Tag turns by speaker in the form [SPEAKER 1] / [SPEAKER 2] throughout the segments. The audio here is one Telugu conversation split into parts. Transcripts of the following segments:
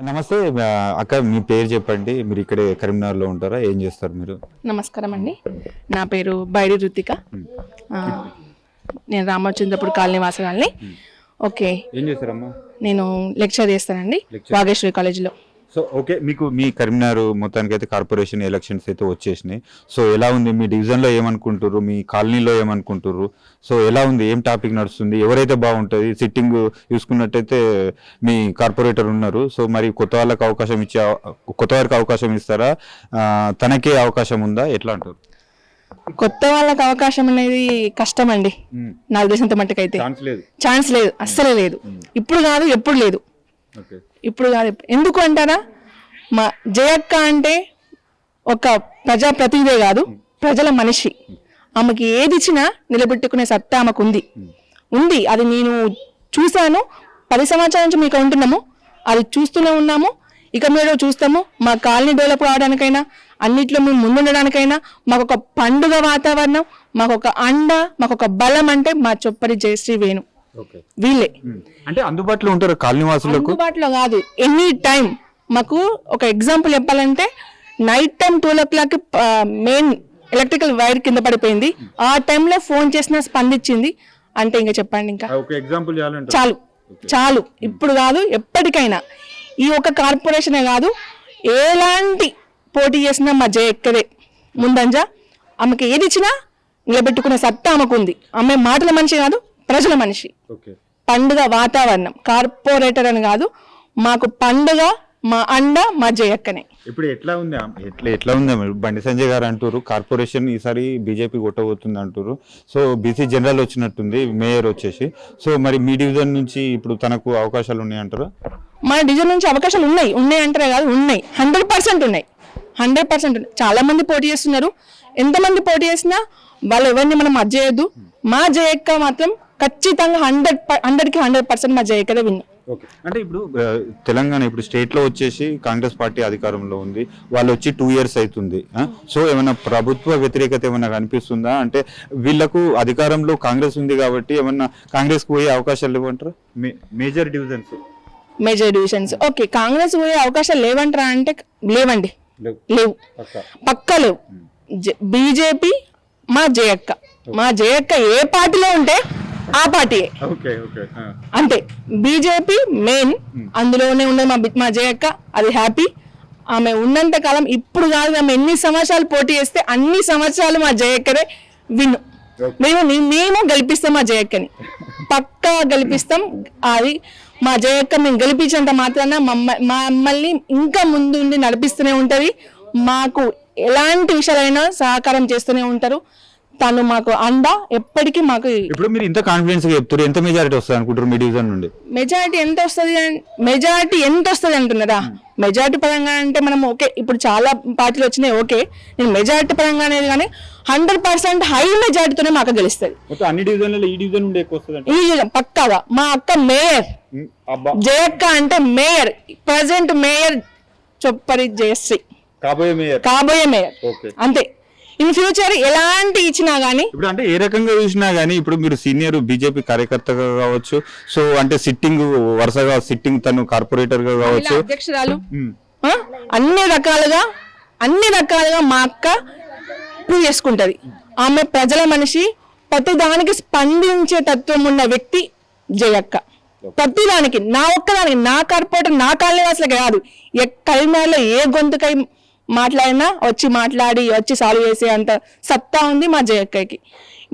[SPEAKER 1] నమస్తే అక్క, మీ పేరు చెప్పండి. మీరు ఇక్కడే కరీంనగర్లో ఉంటారా? ఏం చేస్తారు మీరు?
[SPEAKER 2] నమస్కారం అండి, నా పేరు బైడి రుతిక. నేను రామచంద్రపూర్ కాలనీ వాసగాల్ని. ఓకే,
[SPEAKER 1] ఏం చేస్తారమ్మా?
[SPEAKER 2] నేను లెక్చర్ చేస్తానండి వాగేశ్వరి కాలేజీలో.
[SPEAKER 1] సో ఓకే, మీకు మీ కరీంనగర్ మొత్తానికి అయితే కార్పొరేషన్ ఎలక్షన్స్ అయితే వచ్చేసినాయి. సో ఎలా ఉంది మీ డివిజన్లో? ఏమనుకుంటారు మీ కాలనీలో? ఏమనుకుంటారు? సో ఎలా ఉంది? ఏం టాపిక్ నడుస్తుంది? ఎవరైతే బాగుంటుంది? సిట్టింగ్ చూసుకున్నట్టయితే మీ కార్పొరేటర్ ఉన్నారు. సో మరి కొత్త వారికి అవకాశం ఇస్తారా? తనకే అవకాశం ఉందా? ఎట్లా అంటారు?
[SPEAKER 2] కొత్త వాళ్ళకి అవకాశం అనేది కష్టం అండి. నా ఉద్దేశంతో మట్టుకైతే ఛాన్స్ లేదు, అస్సలే లేదు. ఇప్పుడు కాదు, ఎప్పుడు లేదు. ఇప్పుడు కాదు, ఎందుకు అంటారా? మా జయక్క అంటే ఒక ప్రజాప్రతినిధే కాదు, ప్రజల మనిషి. ఆమెకి ఏది ఇచ్చినా నిలబెట్టుకునే సత్తా ఆమెకు ఉంది. అది నేను చూశాను. 10 సంవత్సరాల నుంచి మీకు ఉంటున్నాము, అది చూస్తూనే ఉన్నాము, ఇక మీరు చూస్తాము. మా కాలనీ డెవలప్ కావడానికైనా, అన్నిట్లో మేము ముందుండడానికైనా మాకు ఒక పండుగ వాతావరణం, మాకు ఒక అండ, మాకు ఒక బలం అంటే మా చొప్పరి జయశ్రీ వేణు వీళ్ళే.
[SPEAKER 1] అంటే అందుబాటులో ఉంటారు కాలనీ వాసులకు?
[SPEAKER 2] అందుబాటులో కాదు, ఎనీ టైం. మాకు ఒక ఎగ్జాంపుల్ చెప్పాలంటే, night time 12 o'clock main electrical wire కింద పడిపోయింది. ఆ టైంలో ఫోన్ చేసినా స్పందించింది అంటే ఇంకా చెప్పండి. ఇంకా చాలు. ఇప్పుడు కాదు, ఎప్పటికైనా. ఈ ఒక కార్పొరేషనే కాదు, ఎలాంటి పోటీ చేసినా మా జయ ఎక్కదే ముందంజ. ఆమెకి ఏది ఇచ్చినా నిలబెట్టుకునే సత్తా ఆమెకుంది. ఆమె మాటల మనిషి కాదు, ప్రజల మనిషి. పండుగ వాతావరణం, కార్పొరేటర్ అని కాదు, మాకు పండుగ, మా అండ మా జయక్కనే.
[SPEAKER 1] ఇప్పుడు ఎట్లా ఉంది? ఎట్లా ఉంది? బండి సంజయ్ గారు అంటారు కార్పొరేషన్ ఈసారి బీజేపీ కొట్టబోతుంది అంటారు. సో బీసీ జనరల్ వచ్చినట్టుంది, మేయర్ వచ్చేసి. సో మరి మీ డివిజన్ నుంచి ఇప్పుడు తనకు అవకాశాలు ఉన్నాయి అంటారు?
[SPEAKER 2] మా డివిజన్ నుంచి అవకాశాలు ఉన్నాయి అంటారే కాదు, ఉన్నాయి. 100% ఉన్నాయి. 100% చాలా మంది పోటీ చేస్తున్నారు. ఎంతమంది పోటీ చేసినా వాళ్ళు ఎవరిని మనం అజ్జేయద్దు. మా జయక్క మాత్రం ఖచ్చితంగా 100కి 100% మా జయక్కదే విన్నా.
[SPEAKER 1] అంటే ఇప్పుడు తెలంగాణ ఇప్పుడు స్టేట్ లో వచ్చేసి కాంగ్రెస్ పార్టీ అధికారంలో ఉంది. వాళ్ళు వచ్చి 2 years అవుతుంది. సో ఏమైనా ప్రభుత్వ వ్యతిరేకత ఏమైనా కనిపిస్తుందా? అంటే వీళ్ళకు అధికారంలో కాంగ్రెస్ ఉంది కాబట్టి ఏమన్నా కాంగ్రెస్ కు పోయే అవకాశాలు లేవంటారు? మేజర్ డివిజన్స్ ఓకే, కాంగ్రెస్ పోయే అవకాశాలు లేవంటారా అంటే లేవండి, లేవు, పక్కా లేవు. బీజేపీ మా జయక్క ఏ పార్టీలో ఉంటే ఆ పార్టీ అంతే. బీజేపీ మెయిన్, అందులోనే ఉన్నది మా జయక్క. అది హ్యాపీ. ఆమె ఉన్నంత కాలం, ఇప్పుడు కాదు, ఆమె ఎన్ని సంవత్సరాలు పోటీ చేస్తే అన్ని సంవత్సరాలు మా జయక్కనే విన్ను. మేము గెలిపిస్తాం మా జయక్కని, పక్కా గెలిపిస్తాం. అది మా జయక్క మేము గెలిపించేంత మాత్రాన మమ్మల్ని ఇంకా ముందు నడిపిస్తూనే ఉంటది. మాకు ఎలాంటి విషయాలైనా సహకారం చేస్తూనే ఉంటారు. తను మాకు అండ ఎప్పటికీ. మాకు ఇప్పుడు మీరు ఇంత కాన్ఫిడెన్స్ గా చెప్తారు, ఎంత మెజారిటీ వస్తుంది అనుకుంటారు మీ డివిజన్ నుండి?
[SPEAKER 2] మెజారిటీ ఎంత వస్తుంది అంటున్నారా? మెజారిటీ పరంగా అంటే మనం ఓకే, ఇప్పుడు చాలా పార్టీలు వచ్చినాయి, ఓకే. నేను మెజారిటీ పరంగా అనేది కానీ 100% హై మెజారిటీతోనే మాకు గెలుస్తుంది.
[SPEAKER 1] అన్ని డివిజన్లలో ఈ డివిజన్ నుండి ఎక్కువ వస్తుంది
[SPEAKER 2] పక్కాగా. మా అక్క మేయర్, జయక్క అంటే mayor, present mayor Choppari Jayashree, కాబోయే మేయర్ అంతే. ఇన్ ఫ్యూచర్ ఎలాంటి ఇచ్చినా గానీ,
[SPEAKER 1] ఇప్పుడు అంటే ఏ రకంగా చూసినా గానీ, ఇప్పుడు మీరు సీనియర్ బీజేపీ కార్యకర్తగా కావచ్చు, సో అంటే సిట్టింగ్ వరుసగా సిట్టింగ్ తను కార్పొరేటర్ గా కావచ్చు,
[SPEAKER 2] అధ్యక్షురాలు, అన్ని రకాలుగా మా అక్క ప్రూవ్ చేసుకుంటది. ఆమె ప్రజల మనిషి, ప్రతి దానికి స్పందించే తత్వం ఉన్న వ్యక్తి జయక్క. ప్రతి దానికి, నా ఒక్కదానికి, నా కార్పొరేటర్, నా కాలనీ వాసులకి కాదు, కరీంనగర్లో ఏ గొంతుకై మాట్లాడినా వచ్చి సాల్వ్ చేసే అంత సత్తా ఉంది మా జయక్కకి.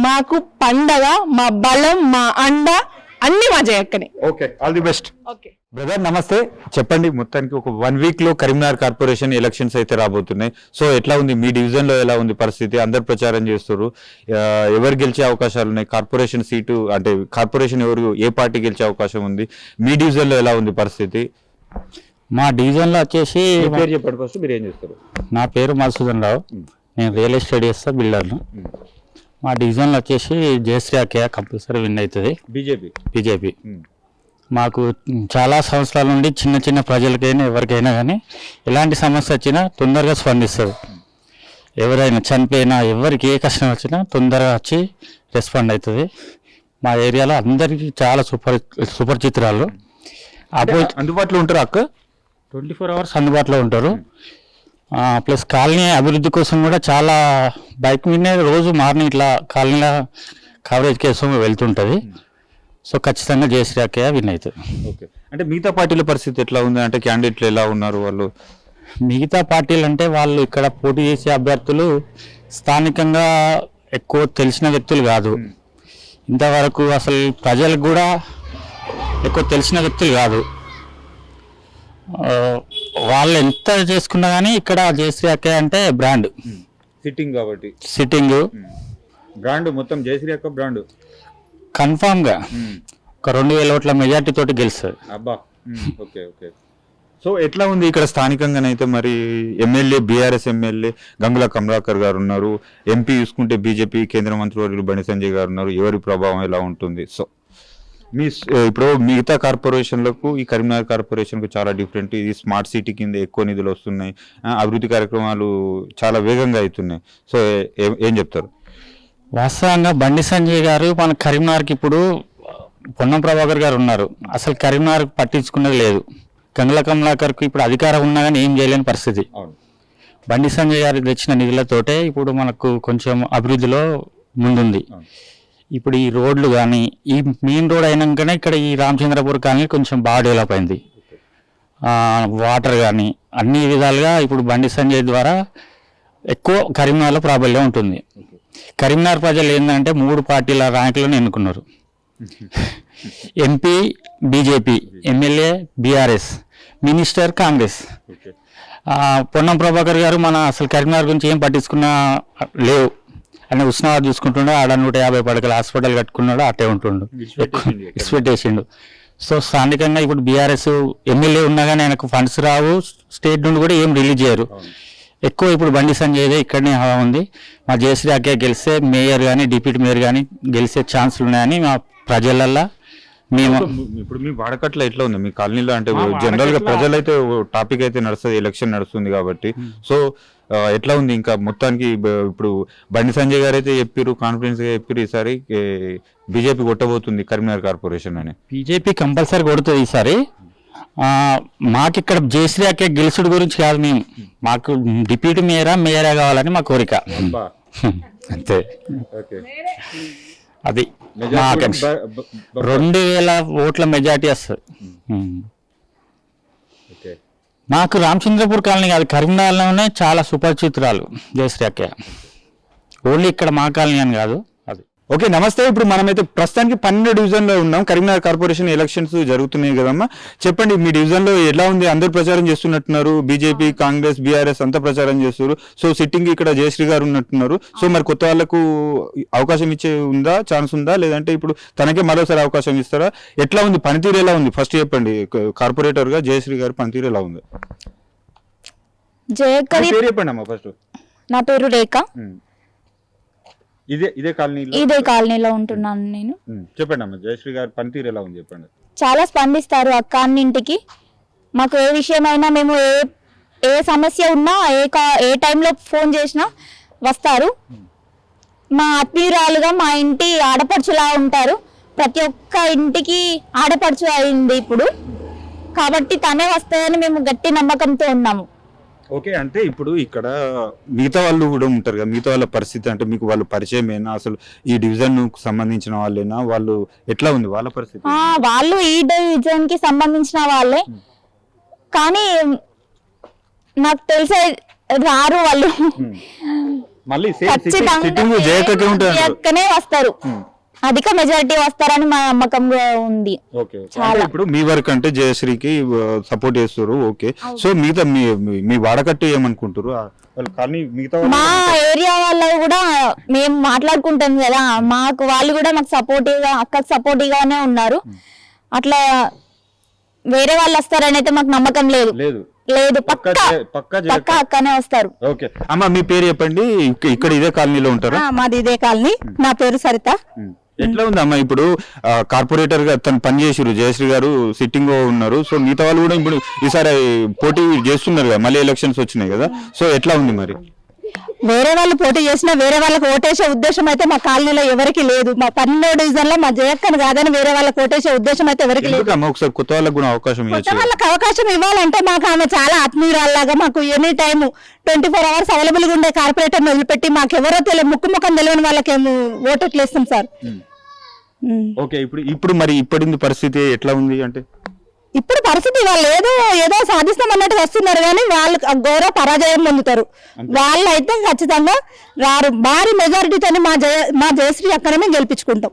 [SPEAKER 2] మాకు పండగ, మా బలం, మా అండ అన్ని మా జయక్కనే.
[SPEAKER 1] Okay, all the best. Okay brother, నమస్తే. చెప్పండి, మొత్తానికి ఒక 1 week లో కరీంనగర్ కార్పొరేషన్ ఎలక్షన్స్ అయితే రాబోతున్నాయి. సో ఎట్లా ఉంది మీ డివిజన్ లో? ఎలా ఉంది పరిస్థితి? అందరు ప్రచారం చేస్తారు, ఎవరు గెలిచే అవకాశాలు ఉన్నాయి? కార్పొరేషన్ సీటు అంటే కార్పొరేషన్ ఏ పార్టీ గెలిచే అవకాశం ఉంది? మీ డివిజన్ లో ఎలా ఉంది పరిస్థితి?
[SPEAKER 3] మా డివిజన్లో వచ్చేసి,
[SPEAKER 1] పేరు చెప్పండి ఫస్ట్, మీరు ఏం చేస్తారు?
[SPEAKER 3] నా పేరు మధుసూదన్ రావు, నేను రియల్ ఎస్టేట్ చేస్తా, బిల్డర్ను. మా డివిజన్లో వచ్చేసి జయశ్రీ అక్కయ్య కంపల్సరీ విన్ అవుతుంది, బీజేపీ. మాకు చాలా సంవత్సరాల నుండి చిన్న ప్రజలకైనా ఎవరికైనా కానీ ఎలాంటి సమస్య వచ్చినా తొందరగా స్పందిస్తారు. ఎవరైనా చనిపోయినా, ఎవరికి ఏ కష్టం వచ్చినా తొందరగా వచ్చి రెస్పాండ్ అవుతుంది. మా ఏరియాలో అందరికీ చాలా సుపరిచితురాలు.
[SPEAKER 1] అందుబాటులో ఉంటారు అక్క?
[SPEAKER 3] 24 hours అందుబాటులో ఉంటారు. ప్లస్ కాలనీ అభివృద్ధి కోసం కూడా చాలా బైక్ మీదనే రోజు మార్నింగ్ ఇట్లా కాలనీల కవరేజ్ కోసం వెళ్తుంటుంది. సో ఖచ్చితంగా జయశ్రీ అక్కయ్య విన్ అవుతుంది.
[SPEAKER 1] ఓకే, అంటే మిగతా పార్టీల పరిస్థితి ఎట్లా ఉంది, అంటే క్యాండిడేట్లు ఎలా ఉన్నారు వాళ్ళు?
[SPEAKER 3] మిగతా పార్టీలు అంటే వాళ్ళు ఇక్కడ పోటీ చేసే అభ్యర్థులు స్థానికంగా ఎక్కువ తెలిసిన వ్యక్తులు కాదు. ఇంతవరకు అసలు ప్రజలకు కూడా ఎక్కువ తెలిసిన వ్యక్తులు కాదు. వాళ్ళు ఎంత చేసుకున్నా కానీ ఇక్కడ జయశ్రీ అక్కయ్య అంటే బ్రాండ్,
[SPEAKER 1] సిట్టింగ్ కాబట్టి
[SPEAKER 3] సిట్టింగ్
[SPEAKER 1] బ్రాండ్, మొత్తం జయశ్రీ అక్క బ్రాండ్
[SPEAKER 3] కన్ఫామ్గా ఒక 2000 ఓట్ల మెజార్టీ తోటి గెలుస్తుంది.
[SPEAKER 1] అబ్బా, ఓకే ఓకే. సో ఎట్లా ఉంది ఇక్కడ స్థానికంగానైతే మరి MLA BRS MLA Gangula Kamalakar గారు ఉన్నారు, ఎంపీ చూసుకుంటే బీజేపీ కేంద్ర మంత్రివర్యులు బండి సంజయ్ గారు ఉన్నారు. ఎవరి ప్రభావం ఎలా ఉంటుంది? సో ఇప్పుడు మిగతా కార్పొరేషన్లకు ఈ కరీంనగర్ కార్పొరేషన్కు చాలా డిఫరెంట్. ఇది స్మార్ట్ సిటీ కింద ఎక్కువ నిధులు వస్తున్నాయి, అభివృద్ధి కార్యక్రమాలు చాలా వేగంగా అవుతున్నాయి. సో ఏం చెప్తారు?
[SPEAKER 3] వాస్తవంగా బండి సంజయ్ గారు మన కరీంనగర్కి ఇప్పుడు పొన్నం ప్రభాకర్ గారు ఉన్నారు, అసలు కరీంనగర్ పట్టించుకున్నది లేదు. గంగుల కమలాకర్కు ఇప్పుడు అధికారం ఉన్నా కానీ ఏం చేయలేని పరిస్థితి. బండి సంజయ్ గారికి తెచ్చిన నిధులతోటే ఇప్పుడు మనకు కొంచెం అభివృద్ధిలో ముందుంది. ఇప్పుడు ఈ రోడ్లు కానీ ఈ మెయిన్ రోడ్ అయినాకనే ఇక్కడ ఈ రామచంద్రపూర్ కాలనీ కొంచెం బాగా డెవలప్ అయింది. వాటర్ కానీ అన్ని విధాలుగా ఇప్పుడు బండి సంజయ్ ద్వారా ఎక్కువ కరీంనగర్లో ప్రాబల్యం ఉంటుంది. కరీంనగర్ ప్రజలు ఏంటంటే 3 పార్టీల ర్యాంకులను ఎన్నుకున్నారు. MP BJP, MLA BRS, minister Congress. Ponnam Prabhakar గారు మన అసలు కరీంనగర్ గురించి ఏం పట్టించుకున్నా లేవు అని ఉస్నాబాద్ చూసుకుంటుండే, ఆడ 150 పడకల హాస్పిటల్ కట్టుకున్నాడు, అట్టే ఉంటుండు, ఎక్స్పెక్టేషన్. సో స్థానికంగా ఇప్పుడు బీఆర్ఎస్ ఎమ్మెల్యే ఉన్నా కానీ ఆయనకు ఫండ్స్ రావు, స్టేట్ నుండి కూడా ఏం రిలీజ్ చేయరు. ఎక్కువ ఇప్పుడు బండి సంజయ్దే ఇక్కడనే హవా ఉంది. మా జయశ్రీ అక్కయ్య గెలిస్తే మేయర్ కానీ డిప్యూటీ మేయర్ కానీ గెలిచే ఛాన్సులు ఉన్నాయని మా ప్రజలల్లో మేము.
[SPEAKER 1] ఇప్పుడు మీ వాడకట్ల ఎట్లా ఉంది మీ కాలనీలో? అంటే జనరల్ గా ప్రజలైతే టాపిక్ అయితే నడుస్తుంది, ఎలక్షన్ నడుస్తుంది కాబట్టి. సో ఎట్లా ఉంది ఇంకా మొత్తానికి? ఇప్పుడు బండి సంజయ్ గారు అయితే చెప్పారు, కాన్ఫిడెన్స్ గా చెప్పారు, ఈసారి బీజేపీ కొట్టబోతుంది కరీంనగర్ కార్పొరేషన్ అని.
[SPEAKER 3] బీజేపీ కంపల్సరీ కొడుతుంది ఈసారి. మాకు ఇక్కడ జయశ్రీ అక్కయ్య గెలుచుడు గురించి కాదు, మేము మాకు డిప్యూటీ మేయరా కావాలని మా కోరిక అంతే. అది 2000 ఓట్ల మెజార్టీ వస్తుంది. మాకు రామచంద్రపూర్ కాలనీ కాదు, కరీంనగర్లోనే చాలా సుపరిచితురాలు జయశ్రీ అక్కయ్య. ఓన్లీ ఇక్కడ మా కాలనీ అని కాదు. అది
[SPEAKER 1] ఓకే. నమస్తే. ఇప్పుడు మనమైతే ప్రస్తుతానికి 12 డివిజన్లో ఉన్నాం. కరీంనగర్ కార్పొరేషన్ ఎలక్షన్స్ జరుగుతున్నాయి కదమ్మా, చెప్పండి మీ డివిజన్లో ఎలా ఉంది? అందరూ ప్రచారం చేస్తున్నట్టున్నారు, బీజేపీ కాంగ్రెస్ బీఆర్ఎస్ అంతా ప్రచారం చేస్తున్నారు. సో సిట్టింగ్ ఇక్కడ జయశ్రీ గారు ఉన్నట్టున్నారు. సో మరి కొత్త వాళ్ళకు అవకాశం ఇచ్చే ఉందా, ఛాన్స్ ఉందా, లేదంటే ఇప్పుడు తనకే మరోసారి అవకాశం ఇస్తారా? ఎట్లా ఉంది పనితీరు, ఎలా ఉంది? ఫస్ట్ చెప్పండి, కార్పొరేటర్ గా జయశ్రీ గారి పనితీరు ఎలా ఉంది? చెప్పండి అమ్మా ఫస్ట్.
[SPEAKER 4] నా పేరు రేఖ,
[SPEAKER 1] ఇదే కాలనీలో
[SPEAKER 4] ఉంటున్నాను నేను.
[SPEAKER 1] చెప్పండి అమ్మా, జయశ్రీ గారి పనితీరు ఎలా ఉంది చెప్పండి.
[SPEAKER 4] చాలా స్పందిస్తారు అక్క అన్నింటికి. మాకు ఏ విషయమైనా, మేము ఏ సమస్య ఉన్నా ఏ టైంలో ఫోన్ చేసినా వస్తారు. మా ఆత్మీయురాలుగా మా ఇంటి ఆడపడుచులా ఉంటారు. ప్రతి ఒక్క ఇంటికి ఆడపడుచు అయింది ఇప్పుడు, కాబట్టి తనే వస్తాయని మేము గట్టి నమ్మకంతో ఉన్నాము.
[SPEAKER 1] ఓకే, అంటే ఇప్పుడు ఇక్కడ మిగతా వాళ్ళు కూడా ఉంటారు కదా, మిగతా వాళ్ళ పరిస్థితి అంటే మీకు వాళ్ళు పరిచయమేనా? అసలు ఈ డివిజన్ కు సంబంధించిన వాళ్ళేనా? వాళ్ళు ఎట్లా ఉంది వాళ్ళ పరిస్థితి?
[SPEAKER 4] వాళ్ళు ఈ డివిజన్ కి సంబంధించిన వాళ్ళే, కానీ నాకు తెలిసే రారు వాళ్ళు. ఖచ్చితంగానే వస్తారు, అధిక మెజారిటీ వస్తారని మా నమ్మకంగా ఉంది.
[SPEAKER 1] ఇప్పుడు మీ వరకు అంటే జయశ్రీకి సపోర్ట్ చేస్తారు. ఓకే, సో మిగతా మీ వాడకట్టు ఏమనుకుంటారు?
[SPEAKER 4] మా ఏరియా వాళ్ళు కూడా మేము మాట్లాడుకుంటాం కదా, మాకు వాళ్ళు కూడా మాకు సపోర్టివ్ గా, అక్కకు సపోర్టివ్ గానే ఉన్నారు. అట్లా వేరే వాళ్ళు వస్తారని అయితే మాకు నమ్మకం లేదు. పక్కా అక్కనే వస్తారు.
[SPEAKER 1] ఓకే అమ్మ, మీ పేరు చెప్పండి. ఇక్కడ ఇదే కాలనీలో ఉంటారా?
[SPEAKER 5] మాది ఇదే కాలనీ. నా పేరు సరిత.
[SPEAKER 1] ఎట్లా ఉంది అమ్మా ఇప్పుడు కార్పొరేటర్ గా తను పనిచేసారు, జయశ్రీ గారు సిట్టింగ్ ఉన్నారు. సో మిగతా వాళ్ళు కూడా ఇప్పుడు ఈసారి పోటీ చేస్తున్నారు కదా, మళ్ళీ ఎలక్షన్స్ వచ్చినాయి కదా. సో ఎట్లా ఉంది మరి?
[SPEAKER 5] వేరే వాళ్ళు పోటీ చేసినా వేరే వాళ్ళకి ఓటేసే ఉద్దేశం అయితే మా కాలనీలో ఎవరికి లేదు. మా 12వ డివిజన్ లో మా జయక్కను కాదని వేరే వాళ్ళకి ఓటేసే ఉద్దేశం అయితే ఎవరికి లేదు.
[SPEAKER 1] ఎందుకమ్మా ఒకసారి కొత్త వాళ్ళకు కూడా అవకాశం
[SPEAKER 5] కొత్త
[SPEAKER 1] ఇవ్వచ్చు.
[SPEAKER 5] వాళ్ళకి అవకాశం ఇవ్వాలంటే మాకు ఆమె చాలా ఆత్మీయురాల్లాగా మాకు ఎనీ టైం 24 hours అవైలబుల్ గా ఉండే కార్పొరేటర్ వదిలిపెట్టి మాకు ఎవరో తెలియదు ముక్కు ముఖం తెలియని వాళ్ళకేమో ఓటెట్లు ఇస్తాం సార్.
[SPEAKER 1] ఓకే, ఇప్పుడు మరి ఇప్పటి పరిస్థితి ఎట్లా ఉంది అంటే
[SPEAKER 5] ఇప్పుడు పరిస్థితి వాళ్ళు ఏదో సాధిస్తాం అన్నట్టు వస్తున్నారు కానీ వాళ్ళు ఘోర పరాజయం పొందుతారు. వాళ్ళు అయితే ఖచ్చితంగా రారు. భారీ మెజారిటీతోని మా జయశ్రీ అక్కనే మేము గెలిపించుకుంటాం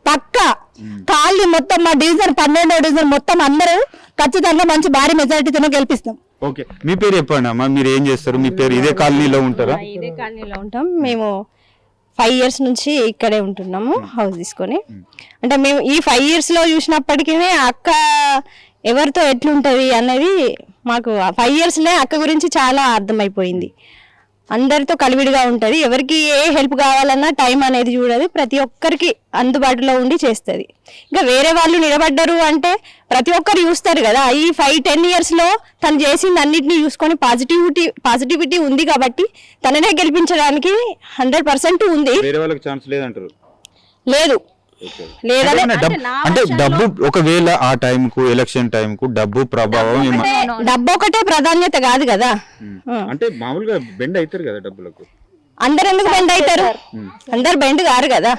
[SPEAKER 5] పక్కా. కాలనీ మొత్తం మా డివిజన్ 12వ డివిజన్ మొత్తం అందరూ ఖచ్చితంగా మంచి భారీ మెజారిటీతోనే గెలిపిస్తాం.
[SPEAKER 1] ఓకే, మీ పేరు చెప్పండి అమ్మా, మీరు ఏం చేస్తారు? మీ పేరు ఇదే కాలనీలో ఉంటారా?
[SPEAKER 6] ఇదే కాలనీలో ఉంటాం మేము. 5 years నుంచి ఇక్కడే ఉంటున్నాము హౌస్ తీసుకొని. అంటే మేము ఈ 5 years లో చూసినప్పటికీ అక్క ఎవరితో ఎట్లుంటది అనేది మాకు 5 years అక్క గురించి చాలా అర్థమైపోయింది. అందరితో కలివిడిగా ఉంటది. ఎవరికి ఏ హెల్ప్ కావాలన్నా టైం అనేది చూడదు. ప్రతి ఒక్కరికి అందుబాటులో ఉండి చేస్తుంది. ఇంకా వేరే వాళ్ళు నిలబడ్డరు అంటే ప్రతి ఒక్కరు చూస్తారు కదా. ఈ 5-10 years లో తను చేసింది అన్నిటినీ చూసుకొని పాజిటివిటీ ఉంది కాబట్టి తననే గెలిపించడానికి 100% ఉంది.
[SPEAKER 1] వేరే వాళ్ళకి ఛాన్స్ లేదంటారు?
[SPEAKER 6] లేదు లేదనే
[SPEAKER 1] అంటే డబ్బు ఒకవేళ ఆ టైం కు ఎలక్షన్ టైం కు డబ్బు ప్రభావం
[SPEAKER 6] డబ్బు ఒకటే ప్రాధాన్యత కాదు కదా.
[SPEAKER 1] అంటే మామూలుగా బెండ్ అవుతారు కదా డబ్బులకు.
[SPEAKER 6] అందరు ఎందుకు బెండ్ అవుతారు? అందరు బెండ్ కారు కదా.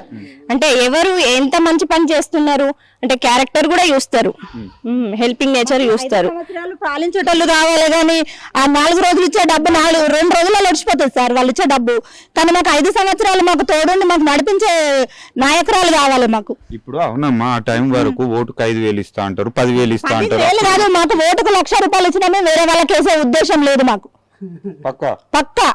[SPEAKER 6] అంటే ఎవరు ఎంత మంచి పని చేస్తున్నారు అంటే క్యారెక్టర్ కూడా చూస్తారు, హెల్పింగ్ నేచర్ చూస్తారు.
[SPEAKER 5] సంవత్సరాలు పాలించేటోళ్ళు కావాలి కానీ ఆ 4 రోజులు ఇచ్చే డబ్బు 2 రోజులలో వచ్చిపోతుంది సార్ వాళ్ళు ఇచ్చే డబ్బు. కానీ మాకు 5 సంవత్సరాలు మాకు తోడుండి మాకు నడిపించే నాయకురాలు కావాలి మాకు.
[SPEAKER 1] ఇప్పుడు అవునమ్మా, ఆ టైం వరకు ఓటుకు 5,000 ఇస్తా అంటారు, 10,000 ఇస్తా అంటారు.
[SPEAKER 5] 10,000 కాదు, మాకు ఓటుకు 1,00,000 రూపాయలు ఇచ్చినా వేరే వాళ్ళకి వేసే ఉద్దేశం లేదు మాకు.
[SPEAKER 1] పక్కా
[SPEAKER 5] పక్కా